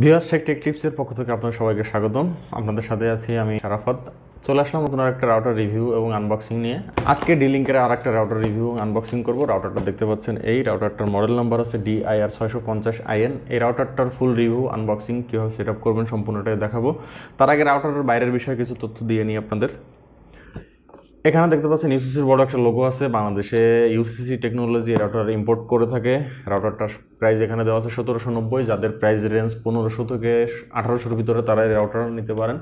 Viewers Sheikh take টিপসের পক্ষ থেকে আপনাদের সবাইকে স্বাগতম। আপনাদের সাথে আছি আমি শারাফত। চলে আসলাম নতুন আরেকটা রাউটার রিভিউ এবং আনবক্সিং নিয়ে। আজকে ডিলিঙ্কের আরেকটা রাউটার রিভিউ আনবক্সিং করব। রাউটারটা দেখতে পাচ্ছেন, এই রাউটারটার মডেল নাম্বার হচ্ছে DIR650IN। এই রাউটারটার ফুল রিভিউ আনবক্সিং কীভাবে সেট আপ করবেন সম্পূর্ণটাই দেখাবো। তার আগে রাউটারের বাইরের বিষয়ে কিছু তথ্য দিয়ে নিই আপনাদের। এখানে দেখতে পাচ্ছেন ইউসিসির বড় একটা লোগো আছে। বাংলাদেশে ইউসিসি টেকনোলজি রাউটার ইম্পোর্ট করে থাকে। রাউটারটার প্রাইস এখানে দেওয়া আছে 1790। যাদের প্রাইস রেঞ্জ 1500 থেকে 1800-র ভিতরে তারা এই রাউটার নিতে পারেন।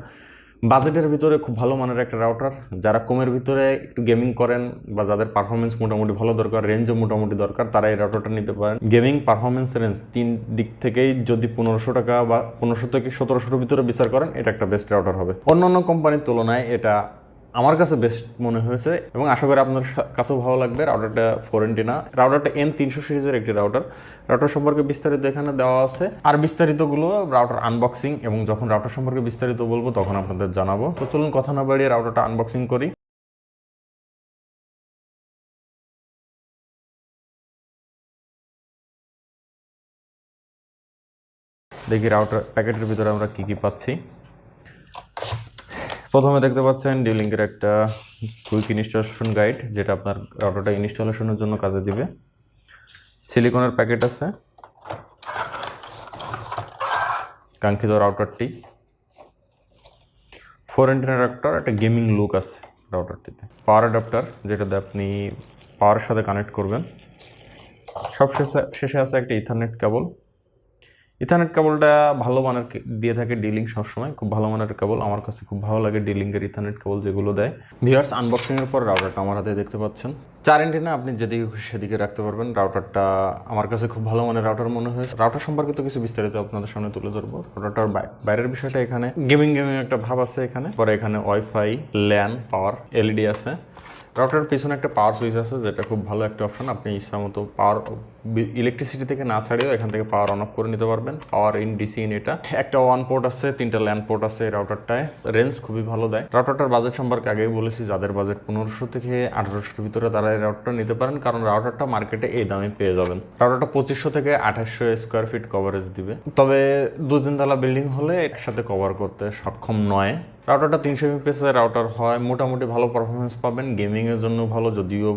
বাজেটের ভিতরে খুব ভালো মানের একটা রাউটার। যারা কমের ভিতরে একটু গেমিং করেন বা যাদের পারফরমেন্স মোটামুটি ভালো দরকার, রেঞ্জও মোটামুটি দরকার, তারা এই রাউটারটা নিতে পারেন। গেমিং পারফরমেন্স রেঞ্জ তিন দিক থেকেই যদি 1500 টাকা বা 1500 থেকে 1700-র ভিতরে বিচার করেন, এটা একটা বেস্ট রাউটার হবে। অন্যান্য কোম্পানির তুলনায় এটা আমার কাছে বেস্ট মনে হয়েছে এবং আশা করি আপনার কাছেও ভালো লাগবে। রাউটারটা ফরেনটি না, রাউটারটা N300 সিরিজের একটি রাউটার। রাউটার সম্পর্কে বিস্তারিত এখানে দেওয়া আছে, আর বিস্তারিতগুলো রাউটার আনবক্সিং এবং যখন রাউটার সম্পর্কে বিস্তারিত বলবো তখন আপনাদের জানাবো। তো চলুন কথা না বাড়িয়ে রাউটারটা আনবক্সিং করি। দেখি রাউটার প্যাকেটের ভিতরে আমরা কি কি পাচ্ছি। প্রথমে দেখতে পাচ্ছেন ডিলিঙ্কের একটা কুইক ইনস্টলেশন গাইড, যেটা আপনার রাউটারটা ইনস্টলেশনের জন্য কাজে দিবে। সিলিকনের প্যাকেট আছে, কাঙ্ক্ষিত রাউটারটি 4 অ্যান্টেনা রাউটার। একটা গেমিং লুক আছে রাউটারটিতে। পাওয়ার অ্যাডাপ্টার, যেটাতে আপনি পাওয়ারের সাথে কানেক্ট করবেন। সব শেষে আছে একটা ইথারনেট কেবল। ইথারনেট কেবলটা ভালো মানের দিয়ে থাকে ডিলিঙ্ক, সবসময় খুব ভালো মানের কেবল। আমার কাছে খুব ভালো লাগে ডিলিঙ্কের ইথারনেট কেবল যেগুলো দেয়। ভিউয়ার্স, আনবক্সিংয়ের পর রাউটারটা আমার হাতে দেখতে পাচ্ছেন। 4 অ্যান্টেনা, আপনি যেদিকে খুশি সেদিকে রাখতে পারবেন। রাউটারটা আমার কাছে খুব ভালো মানের রাউটার মনে হয়েছে। রাউটার সম্পর্কিত কিছু বিস্তারিত আপনাদের সামনে তুলে ধরবো। রাউটারটার বাইরের বিষয়টা, এখানে গেমিং একটা ভাব আছে এখানে। পরে এখানে ওয়াইফাই, ল্যান, পাওয়ার, এলইডি আছে। রাউটারের পিছনে একটা পাওয়ার সুইচ আছে, যেটা খুব ভালো একটা অপশন। আপনি ইচ্ছা মতো পাওয়ার ইলেকট্রিসিটি থেকে না ছাড়িয়েও এখান থেকে পাওয়ার অন অফ করে নিতে পারবেন। Power in, DC in. এটা একটা ওয়ান পোর্ট আছে, 3টা ল্যান্ড পোর্ট আছে এই রাউটারটায়। রেঞ্জ খুবই ভালো দেয়। রাউটারটার বাজেট সম্পর্কে আগেই বলেছি, যাদের বাজেট 1500 থেকে 1800-র ভিতরে তারা এই রাউটারটা নিতে পারেন, কারণ রাউটারটা মার্কেটে এই দামে পেয়ে যাবেন। রাউটারটা 2500 থেকে 2800 স্কোয়ার ফিট কভারেজ দিবে, তবে 2-3 তলা বিল্ডিং হলে একসাথে কভার করতে সক্ষম নয়। রাউটারটা 300 Mbps রাউটার হয়, মোটামুটি ভালো পারফরমেন্স পাবেন। গেমিংয়ের জন্য ভালো, যদিও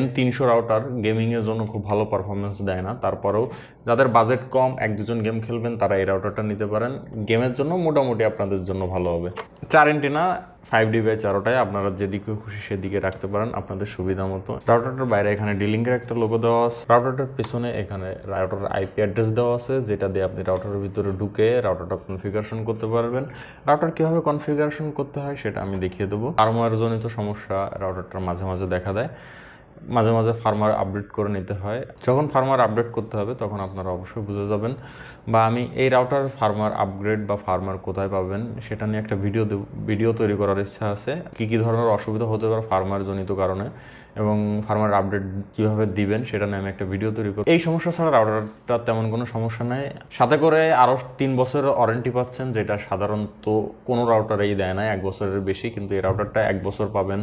N300 রাউটার গেমিংয়ের জন্য খুব ভালো পারফরমেন্স দেয় না। তারপরেও যাদের বাজেট কম, 1-2 জন গেম খেলবেন, তারা এই রাউটারটা নিতে পারেন। গেমের জন্য মোটামুটি আপনাদের জন্য ভালো হবে। 4 অ্যান্টেনা 5D/4টায় আপনারা যেদিকে খুশি সেদিকে রাখতে পারেন আপনাদের সুবিধা মতো। রাউটারটার বাইরে এখানে ডিলিঙ্কের একটা লোগো দেওয়া আছে। রাউটারটার পিছনে এখানে রাউটারের IP অ্যাড্রেস দেওয়া আছে, যেটা দিয়ে আপনি রাউটারের ভিতরে ঢুকে রাউটারটা কনফিগারেশন করতে পারবেন। রাউটার কীভাবে কনফিগারেশন করতে হয় সেটা আমি দেখিয়ে দেবো। ফার্মওয়্যার জনিত সমস্যা রাউটারটার মাঝে মাঝে দেখা দেয়, মাঝে মাঝে ফার্মওয়্যার আপডেট করে নিতে হয়। যখন ফার্মওয়্যার আপডেট করতে হবে তখন আপনারা অবশ্যই বুঝে যাবেন। বা আমি এই রাউটার ফার্মওয়্যার আপগ্রেড বা ফার্মওয়্যার কোথায় পাবেন সেটা নিয়ে একটা ভিডিও তৈরি করার ইচ্ছা আছে। কী কী ধরনের অসুবিধা হতে পারে ফার্মওয়্যার জনিত কারণে এবং ফার্মওয়্যার আপডেট কীভাবে দিবেন সেটা নিয়ে আমি একটা ভিডিও তৈরি করি। এই সমস্যা ছাড়া রাউটারটা তেমন কোনো সমস্যা নেই। সাথে করে আরও 3 বছরের ওয়ারেন্টি পাচ্ছেন, যেটা সাধারণত কোনো রাউটারেই দেয় না 1 বছরের বেশি, কিন্তু এই রাউটারটা 1 বছর পাবেন।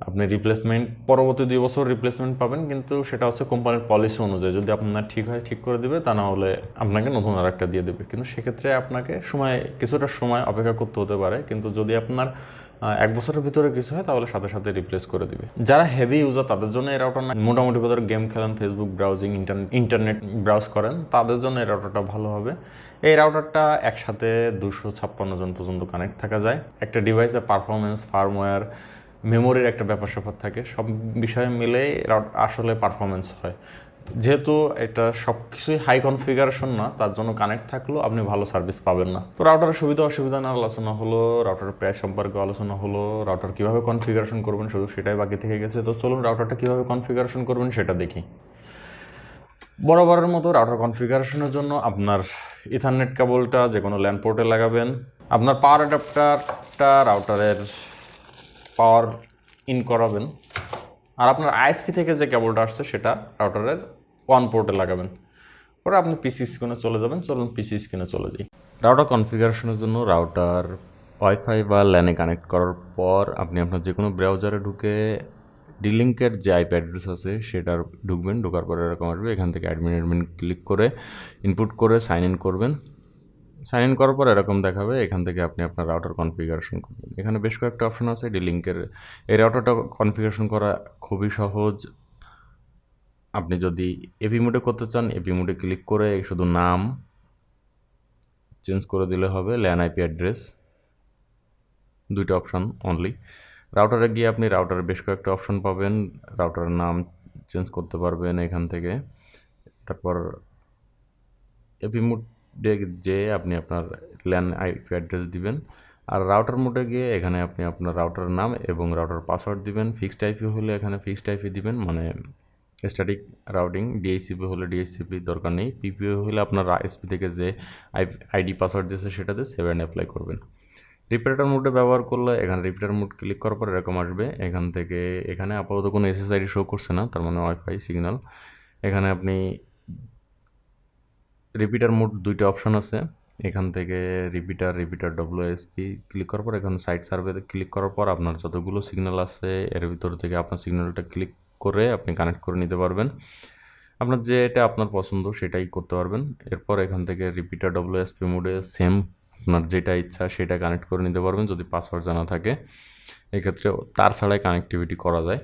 আপনি রিপ্লেসমেন্ট পরবর্তী 2 বছর রিপ্লেসমেন্ট পাবেন, কিন্তু সেটা হচ্ছে কোম্পানির পলিসি অনুযায়ী। যদি আপনার ঠিক হয় ঠিক করে দিবে, তা না হলে আপনাকে নতুন আর একটা দিয়ে দেবে। কিন্তু সেক্ষেত্রে আপনাকে কিছুটা সময় অপেক্ষা করতে হতে পারে। কিন্তু যদি আপনার 1 বছরের ভিতরে কিছু হয় তাহলে সাথে সাথে রিপ্লেস করে দিবে। যারা হেভি ইউজার তাদের জন্য এই রাউটার না, মোটামুটি বাজার গেম খেলেন, ফেসবুক ব্রাউজিং, ইন্টারনেট ব্রাউজ করেন, তাদের জন্য এই রাউটারটা ভালো হবে। এই রাউটারটা একসাথে 256 জন পর্যন্ত কানেক্ট থাকা যায়। একটা ডিভাইসের পারফরমেন্স, ফার্মওয়্যার, মেমোরির একটা ব্যাপার স্যাপার থাকে, সব বিষয়ে মিলেই আসলে পারফরমেন্স হয়। যেহেতু এটা সব কিছুই হাই কনফিগারেশন না, তার জন্য কানেক্ট থাকলেও আপনি ভালো সার্ভিস পাবেন না। তো রাউটারের সুবিধা অসুবিধা নিয়ে আলোচনা হলো, রাউটারের প্রাইস সম্পর্কে আলোচনা হলো, রাউটার কীভাবে কনফিগারেশন করবেন শুধু সেটাই বাকি থেকে গেছে। তো চলুন রাউটারটা কীভাবে কনফিগারেশন করবেন সেটা দেখি। বরাবরের মতো রাউটার কনফিগারেশনের জন্য আপনার ইথারনেট কেবলটা যে কোনো ল্যান্ড পোর্টে লাগাবেন। আপনার পাওয়ার অ্যাডাপ্টারটা রাউটারের পাওয়ার ইন করাবেন, আর আপনার আইএসপি থেকে যে কেবলটা আসছে সেটা রাউটারের ওয়ান পোর্টে লাগাবেন। পরে আপনি পিসি স্ক্রিনে চলে যাবেন। চলুন পিসি স্ক্রিনে চলে যাই। রাউটার কনফিগারেশনের জন্য রাউটার ওয়াইফাই বা ল্যানে কানেক্ট করার পর আপনি আপনার যে কোনো ব্রাউজারে ঢুকে ডিলিঙ্কের যে IP অ্যাড্রেস আছে সেটা ঢুকবেন। ঢোকার পরে এরকম আসবে, এখান থেকে অ্যাডমিন ক্লিক করে ইনপুট করে সাইন ইন করবেন। সাইন ইন করার পর এরকম দেখাবে, এখান থেকে আপনি আপনার রাউটার কনফিগারেশন করবেন। এখানে বেশ কয়েকটা অপশন আছে ডিলিঙ্কের। এই রাউটারটা কনফিগারেশন করা খুবই সহজ। আপনি যদি এপি মোডে করতে চান, এপি মোডে ক্লিক করে শুধু নাম চেঞ্জ করে দিলে হবে, ল্যান আইপি অ্যাড্রেস, দুইটা অপশন অনলি। রাউটারে গিয়ে আপনি রাউটারে বেশ কয়েকটা অপশন পাবেন, রাউটারের নাম চেঞ্জ করতে পারবেন এখান থেকে। তারপর এপি মোডে যে আপনি আপনার ল্যান আইপি অ্যাড্রেস দিবেন, আর রাউটার মোডে গিয়ে এখানে আপনি আপনার রাউটারের নাম এবং রাউটার পাসওয়ার্ড দিবেন। ফিক্সড আইপি হলে এখানে ফিক্সড আইপি দিবেন, মানে স্ট্যাটিক রাউটিং। ডিএইচসিপি হলে ডিএইচসিপি দরকার নেই। পিপিও হলে আপনার আইএসপি থেকে যে আইডি পাসওয়ার্ড দিয়েছে সেটাতে সেভ অ্যান্ড অ্যাপ্লাই করবেন। রিপিটার মোডে ব্যবহার করলে এখানে রিপিটার মোড ক্লিক করার পর এরকম আসবে। এখান থেকে এখানে আপাতত কোনো এসএসআইডি শো করছে না, তার মানে ওয়াইফাই সিগন্যাল। এখানে আপনি রিপিটার মোড দুইটা অপশন আছে, এখান থেকে রিপিটার ডব্লিউএসপি ক্লিক করার পর এখানে সাইট সার্ভেতে ক্লিক করার পর আপনার যতগুলো সিগন্যাল আছে এর ভিতর থেকে আপনার সিগন্যালটা ক্লিক করে আপনি কানেক্ট করে নিতে পারবেন। আপনার যেটা আপনার পছন্দ সেটাই করতে পারবেন। এরপর এখান থেকে রিপিটার ডব্লিউএসপি মোডে সেম আপনার যেটা ইচ্ছা সেটা কানেক্ট করে নিতে পারবেন যদি পাসওয়ার্ড জানা থাকে। এক্ষেত্রে তার ছাড়াই কানেক্টিভিটি করা যায়।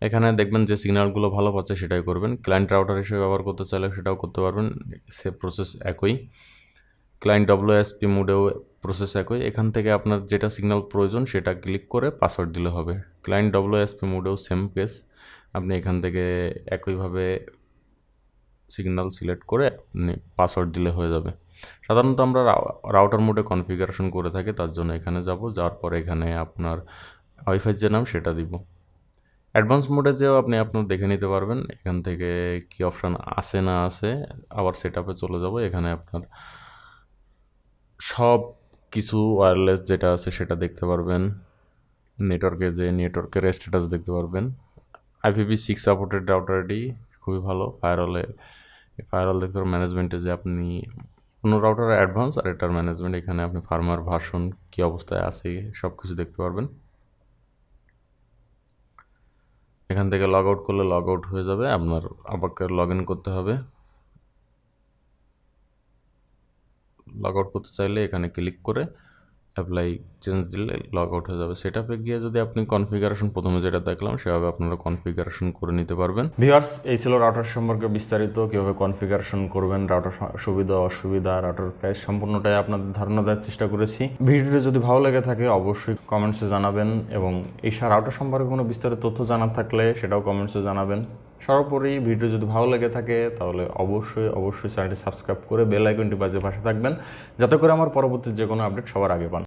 এখানে দেখবেন যে সিগন্যালগুলো ভালো পাচ্ছে সেটাই করবেন। ক্লায়েন্ট রাউটার হিসেবে ব্যবহার করতে চাইলে সেটাও করতে পারবেন, সে প্রসেস একই। ক্লায়েন্ট ডব্লিউএসপি মোডেও প্রসেস একই। এখান থেকে আপনার যেটা সিগন্যাল প্রয়োজন সেটা ক্লিক করে পাসওয়ার্ড দিলে হবে। ক্লায়েন্ট ডব্লিউএসপি মোডেও সেম কেস, আপনি এখান থেকে একইভাবে সিগন্যাল সিলেক্ট করে আপনি পাসওয়ার্ড দিলে হয়ে যাবে। সাধারণত আমরা রাউটার মোডে কনফিগারেশন করে থাকি, তার জন্য এখানে যাব, যাওয়ার পর এখানে আপনার ওয়াইফাই যে নাম সেটা দিব। অ্যাডভান্স মোডে যেও আপনি আপনার দেখে নিতে পারবেন এখান থেকে কি অপশান আছে না আছে। আবার সেট আপে চলে যাব, এখানে আপনার সব কিছু ওয়্যারলেস যেটা আছে সেটা দেখতে পারবেন। নেটওয়ার্কে যে নেটওয়ার্কের স্ট্যাটাস দেখতে পারবেন। IPv6 সাপোর্টেড রাউটারটি খুবই ভালো। ফায়ারওয়াল দেখতে পারবেন। ম্যানেজমেন্টে যে আপনি অন্য রাউটার অ্যাডভান্স আর এটার ম্যানেজমেন্ট, এখানে আপনি ফার্মওয়্যার ভার্সন কী অবস্থায় আছে সব কিছু দেখতে পারবেন। এখান থেকে লগ আউট করলে লগ আউট হয়ে যাবে, আপনার আবার লগ ইন করতে হবে। লগ আউট করতে চাইলে এখানে ক্লিক করে অ্যাপ্লাই চেঞ্জ দিলে লগ আউট হয়ে যাবে। সেটআপে গিয়ে যদি আপনি কনফিগারেশন প্রথমে যেটা দেখলাম সেভাবে আপনারা কনফিগারেশন করে নিতে পারবেন। ভিউয়ার্স, এই ছিল রাউটার সম্পর্কে বিস্তারিত, কীভাবে কনফিগারেশন করবেন, রাউটার সুবিধা অসুবিধা, রাউটার প্রাইস সম্পূর্ণটাই আপনাদের ধারণা দেওয়ার চেষ্টা করেছি। ভিডিওটি যদি ভালো লেগে থাকে অবশ্যই কমেন্টসে জানাবেন, এবং এই রাউটার সম্পর্কে কোনো বিস্তারিত তথ্য জানার থাকলে সেটাও কমেন্টসে জানাবেন। সর্বোপরি ভিডিও যদি ভালো লেগে থাকে তাহলে অবশ্যই চ্যানেলটি সাবস্ক্রাইব করে বেল আইকনটি বাজিয়ে পাশে থাকবেন, যাতে করে আমার পরবর্তী যে কোনো আপডেট সবার আগে পান।